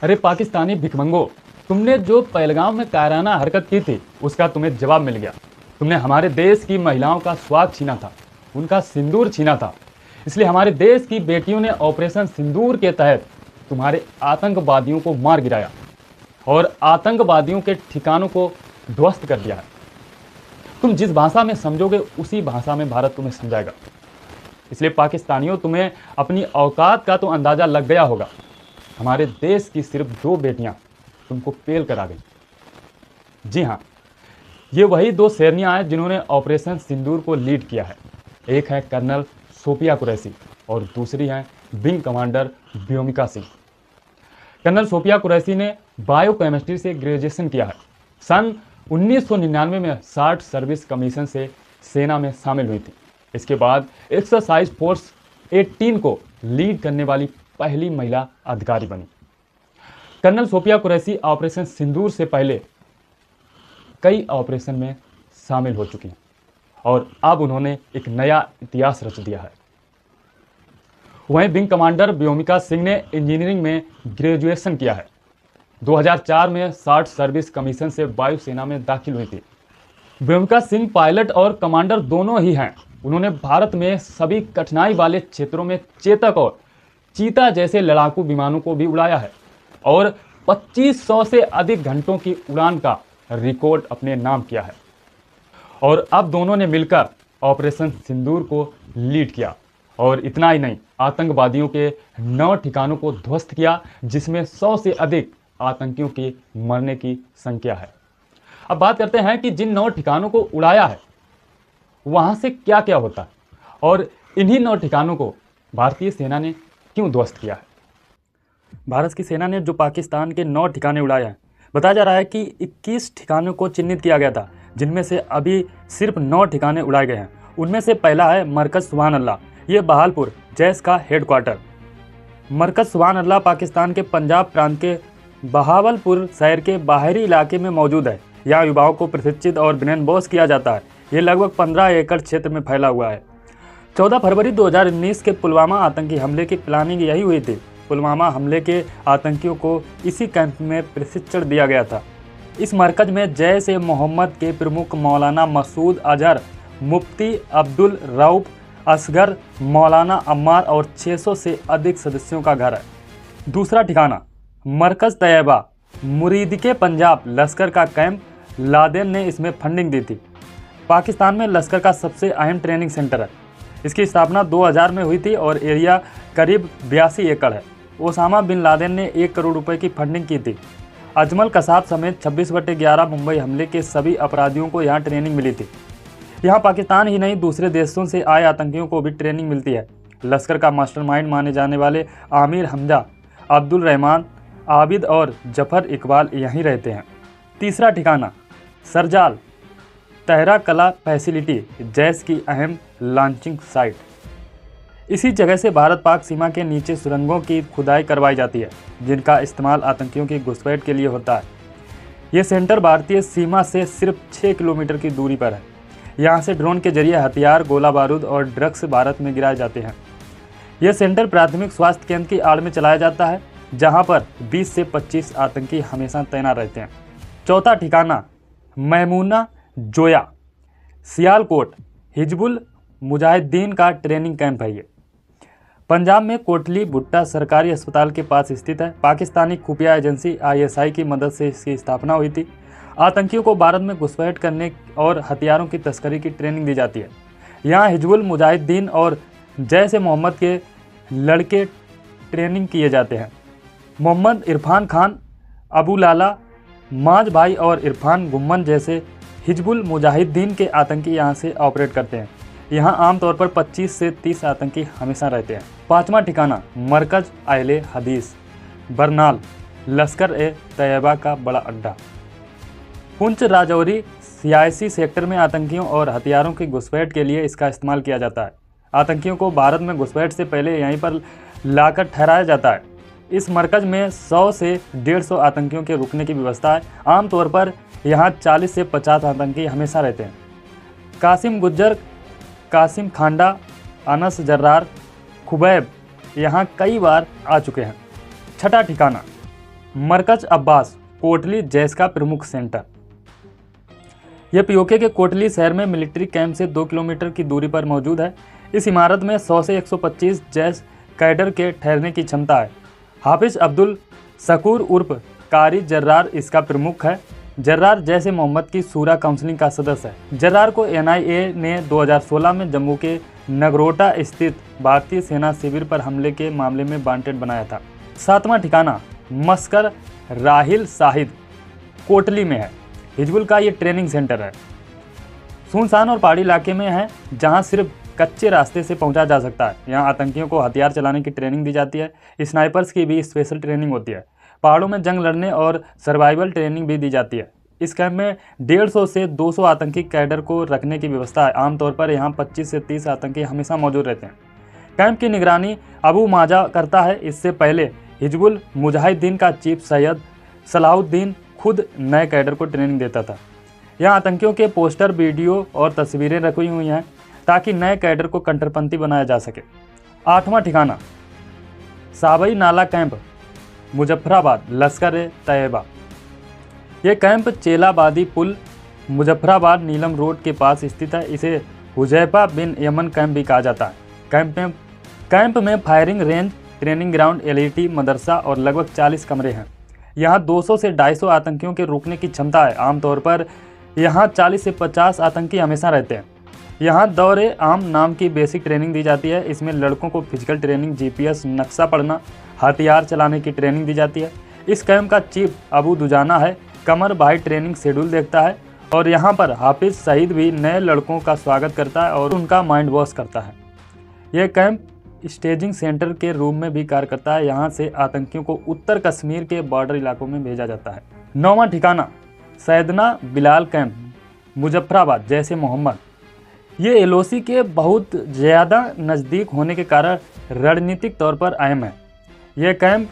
अरे पाकिस्तानी भिखमंगो, तुमने जो पहलगाम में कायराना हरकत की थी उसका तुम्हें जवाब मिल गया। तुमने हमारे देश की महिलाओं का स्वाग छीना था, उनका सिंदूर छीना था। इसलिए हमारे देश की बेटियों ने ऑपरेशन सिंदूर के तहत तुम्हारे आतंकवादियों को मार गिराया और आतंकवादियों के ठिकानों को ध्वस्त कर दिया है। तुम जिस भाषा में समझोगे उसी भाषा में भारत तुम्हें समझाएगा। इसलिए पाकिस्तानियों, तुम्हें अपनी औकात का तो अंदाजा लग गया होगा। हमारे देश की सिर्फ 2 बेटियां तुमको पेल कर आ गई। जी हाँ, ये वही 2 शेरनियां हैं जिन्होंने ऑपरेशन सिंदूर को लीड किया है। एक है कर्नल सोफिया कुरैशी और दूसरी है wing commander Vyomika Singh. Colonel Sofiya Qureshi ने बायोकेमिस्ट्री से ग्रेजुएशन किया है। सन 1999 में 60 सर्विस कमीशन से सेना में शामिल हुई थी। इसके बाद एक्सरसाइज फोर्स 18 को लीड करने वाली पहली महिला अधिकारी बनी। कर्नल सोफिया कुरैशी ऑपरेशन सिंदूर से पहले कई ऑपरेशन में शामिल हो चुकी हैं और अब उन्होंने एक नया इतिहास रच दिया है। वहीं विंग कमांडर व्योमिका सिंह ने इंजीनियरिंग में ग्रेजुएशन किया है। 2004 में 60 सर्विस कमीशन से वायुसेना में दाखिल हुई थी। व्योमिका सिंह पायलट और कमांडर दोनों ही हैं। उन्होंने भारत में सभी कठिनाई वाले क्षेत्रों में चेतक और चीता जैसे लड़ाकू विमानों को भी उड़ाया है और 2500 से अधिक घंटों की उड़ान का रिकॉर्ड अपने नाम किया है। और अब दोनों ने मिलकर ऑपरेशन सिंदूर को लीड किया और इतना ही नहीं, आतंकवादियों के 9 ठिकानों को ध्वस्त किया, जिसमें 100 से अधिक आतंकियों की मरने की संख्या है। अब बात करते हैं कि जिन 9 ठिकानों को उड़ाया है वहां से क्या क्या होता है और इन्हीं 9 ठिकानों को भारतीय सेना ने क्यों ध्वस्त किया है। भारत की सेना ने जो पाकिस्तान के 9 ठिकाने उड़ाए हैं, बताया जा रहा है कि 21 ठिकानों को चिन्हित किया गया था, जिनमें से अभी सिर्फ 9 ठिकाने उड़ाए गए हैं। उनमें से पहला है मरकज सुभान अल्लाह। ये बहालपुर जैश का हेडक्वार्टर। मरकज सुभान अल्लाह पाकिस्तान के पंजाब प्रांत के बहावलपुर शहर के बाहरी इलाके में मौजूद है। यहाँ युवाओं को प्रशिक्षित और ब्रेन वॉश किया जाता है। ये लगभग 15 एकड़ क्षेत्र में फैला हुआ है। 14 फरवरी 2019 के पुलवामा आतंकी हमले की प्लानिंग यही हुई थी। पुलवामा हमले के आतंकियों को इसी कैंप में प्रशिक्षण दिया गया था। इस मरकज में जैश ए मोहम्मद के प्रमुख मौलाना मसूद अजहर, मुफ्ती अब्दुल रऊफ असगर, मौलाना अम्मार और 600 से अधिक सदस्यों का घर है। दूसरा ठिकाना मरकज तैयबा, मुरीद के पंजाब लश्कर का कैंप। लादेन ने इसमें फंडिंग दी थी। पाकिस्तान में लश्कर का सबसे अहम ट्रेनिंग सेंटर है। इसकी स्थापना 2000 में हुई थी और एरिया करीब 82 एकड़ है। ओसामा बिन लादेन ने 1 करोड़ रुपए की फंडिंग की थी। अजमल कसाब समेत 26/11 मुंबई हमले के सभी अपराधियों को यहाँ ट्रेनिंग मिली थी। यहाँ पाकिस्तान ही नहीं, दूसरे देशों से आए आतंकियों को भी ट्रेनिंग मिलती है। लश्कर का मास्टरमाइंड माने जाने वाले आमिर हमजा, अब्दुल रहमान, आबिद और जफर इकबाल यहीं रहते हैं। तीसरा ठिकाना सरजाल, तहरा कला फैसिलिटी, जैश की अहम लॉन्चिंग साइट। इसी जगह से भारत पाक सीमा के नीचे सुरंगों की खुदाई करवाई जाती है, जिनका इस्तेमाल आतंकियों की घुसपैठ के लिए होता है। ये सेंटर भारतीय सीमा से सिर्फ 6 किलोमीटर की दूरी पर है। यहाँ से ड्रोन के जरिए हथियार, गोला बारूद और ड्रग्स भारत में गिराए जाते हैं। यह सेंटर प्राथमिक स्वास्थ्य केंद्र की आड़ में चलाया जाता है, जहाँ पर 20 से 25 आतंकी हमेशा तैनात रहते हैं। चौथा ठिकाना मैमूना जोया, सियालकोट, हिजबुल मुजाहिदीन का ट्रेनिंग कैंप है। ये पंजाब में कोटली भुट्टा सरकारी अस्पताल के पास स्थित है। पाकिस्तानी खुफिया एजेंसी ISI की मदद से इसकी स्थापना हुई थी। आतंकियों को भारत में घुसपैठ करने और हथियारों की तस्करी की ट्रेनिंग दी जाती है। यहाँ हिजबुल मुजाहिदीन और जैश ए मोहम्मद के लड़के ट्रेनिंग किए जाते हैं। मोहम्मद इरफान खान, अबू लाला, माज भाई और इरफान गुम्मन जैसे हिजबुल मुजाहिदीन के आतंकी यहाँ से ऑपरेट करते हैं। यहाँ आमतौर पर 25 से 30 आतंकी हमेशा रहते हैं। पांचवा ठिकाना मरकज अहले हदीस, बरनाल, लश्कर ए तैयबा का बड़ा अड्डा। पुंछ राजौरी सियासी सेक्टर में आतंकियों और हथियारों की घुसपैठ के लिए इसका इस्तेमाल किया जाता है। आतंकियों को भारत में घुसपैठ से पहले यहीं पर लाकर ठहराया जाता है। इस मरकज में 100 से 150 आतंकियों के रुकने की व्यवस्था है। आमतौर पर यहाँ 40 से 50 आतंकी हमेशा रहते हैं। कासिम गुज्जर, कासिम खांडा, अनस जर्रार, खुबैब यहाँ कई बार आ चुके हैं। छठा ठिकाना मरकज अब्बास कोटली जैश का प्रमुख सेंटर। यह पीओके के कोटली शहर में मिलिट्री कैंप से 2 किलोमीटर की दूरी पर मौजूद है। इस इमारत में 100 से 125 जैश कैडर के ठहरने की क्षमता है। हाफिज अब्दुल शकूर उर्फ कारी जर्रार इसका प्रमुख है। जर्रार जैश मोहम्मद की शूरा काउंसिलिंग का सदस्य है। जर्रार को एनआईए ने 2016 में जम्मू के नगरोटा स्थित भारतीय सेना शिविर पर हमले के मामले में वांटेड बनाया था। 7वां ठिकाना मस्कर राहिल शाहिद कोटली में है। हिजबुल का ये ट्रेनिंग सेंटर है। सुनसान और पहाड़ी इलाके में है, जहां सिर्फ कच्चे रास्ते से पहुंचा जा सकता है। यहाँ आतंकियों को हथियार चलाने की ट्रेनिंग दी जाती है। स्नाइपर्स की भी स्पेशल ट्रेनिंग होती है। पहाड़ों में जंग लड़ने और सर्वाइवल ट्रेनिंग भी दी जाती है। इस कैंप में 150 से 200 आतंकी कैडर को रखने की व्यवस्था है। आमतौर पर यहाँ 25 से 30 आतंकी हमेशा मौजूद रहते हैं। कैंप की निगरानी अबू माजा करता है। इससे पहले हिजबुल मुजाहिदीन का चीफ सैयद सलाहुद्दीन खुद नए कैडर को ट्रेनिंग देता था। यहाँ आतंकियों के पोस्टर, वीडियो और तस्वीरें रखी हुई हैं ताकि नए कैडर को कट्टरपंथी बनाया जा सके। 8वां ठिकाना साबई नाला कैंप मुजफ्फराबाद लश्कर-ए-तैयबा। यह कैंप चेलाबादी पुल मुजफ्फराबाद नीलम रोड के पास स्थित है। इसे हुजैफा बिन यमन कैंप भी कहा जाता है। कैंप में firing range, training ground, LET, मदरसा और लगभग 40 कमरे हैं। यहाँ 200 से 250 आतंकियों के रुकने की क्षमता है। आमतौर पर यहाँ 40 से 50 आतंकी हमेशा रहते हैं। यहाँ दौरे आम नाम की बेसिक ट्रेनिंग दी जाती है। इसमें लड़कों को फिजिकल ट्रेनिंग, जीपीएस नक्शा पढ़ना, हथियार चलाने की ट्रेनिंग दी जाती है। इस कैंप का चीफ अबू दुजाना है। कमर भाई ट्रेनिंग शेड्यूल देखता है और यहाँ पर हाफिज सईद भी नए लड़कों का स्वागत करता है और उनका माइंड वॉश करता है। यह कैंप स्टेजिंग सेंटर के रूम में भी कार्य करता है। यहाँ से आतंकियों को उत्तर कश्मीर के बॉर्डर इलाकों में भेजा जाता है। 9वां ठिकाना सैदना बिलाल कैंप मुजफ्फराबाद जैश मोहम्मद। ये एलओसी के बहुत ज़्यादा नज़दीक होने के कारण रणनीतिक तौर पर अहम है। यह कैंप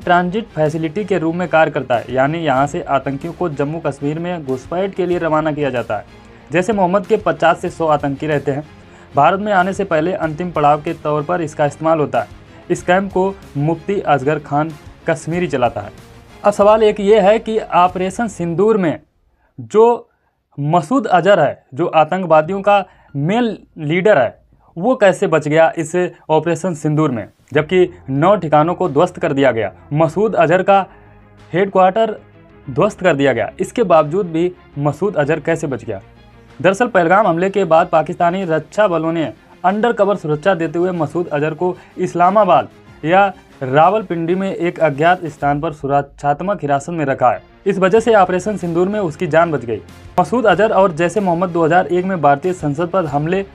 ट्रांजिट फैसिलिटी के रूप में कार्य करता है, यानी यहाँ से आतंकियों को जम्मू कश्मीर में घुसपैठ के लिए रवाना किया जाता है। जैसे मोहम्मद के 50 से 100 आतंकी रहते हैं। भारत में आने से पहले अंतिम पड़ाव के तौर पर इसका इस्तेमाल होता है। इस कैंप को मुफ्ती असगर खान कश्मीरी चलाता है। अब सवाल एक ये है कि ऑपरेशन सिंदूर में जो मसूद अजहर है, जो आतंकवादियों का मेन लीडर है, वो कैसे बच गया इस ऑपरेशन सिंदूर में, जबकि 9 ठिकानों को ध्वस्त कर दिया गया। मसूद अजहर का हेडक्वार्टर ध्वस्त कर दिया गया। इसके बावजूद भी मसूद अजहर कैसे बच गया? दरअसल पहलगाम हमले के बाद पाकिस्तानी रक्षा बलों ने अंडर कवर सुरक्षा देते हुए मसूद अजहर को इस्लामाबाद या रावलपिंडी में एक अज्ञात स्थान पर सुरक्षात्मक हिरासत में रखा है। इस वजह से ऑपरेशन सिंदूर में उसकी जान बच गई। मसूद अजहर और जैश मोहम्मद 2001 में भारतीय संसद पर हमले,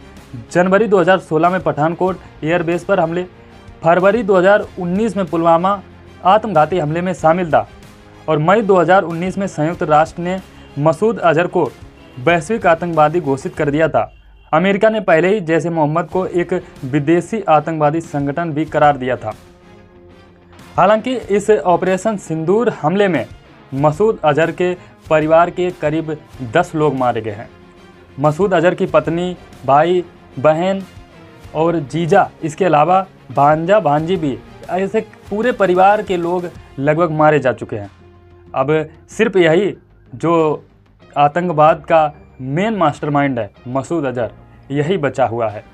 जनवरी 2016 में पठानकोट एयरबेस पर हमले, फरवरी 2019 में पुलवामा आत्मघाती हमले में शामिल था और मई 2019 में संयुक्त राष्ट्र ने मसूद अजहर को वैश्विक आतंकवादी घोषित कर दिया था। अमेरिका ने पहले ही जैश मोहम्मद को एक विदेशी आतंकवादी संगठन भी करार दिया था। हालांकि इस ऑपरेशन सिंदूर हमले में मसूद अजहर के परिवार के करीब 10 लोग मारे गए हैं। मसूद अजहर की पत्नी, भाई, बहन और जीजा, इसके अलावा भांजा भांजी भी, ऐसे पूरे परिवार के लोग लगभग मारे जा चुके हैं। अब सिर्फ यही जो आतंकवाद का मेन मास्टरमाइंड है मसूद अजहर, यही बचा हुआ है।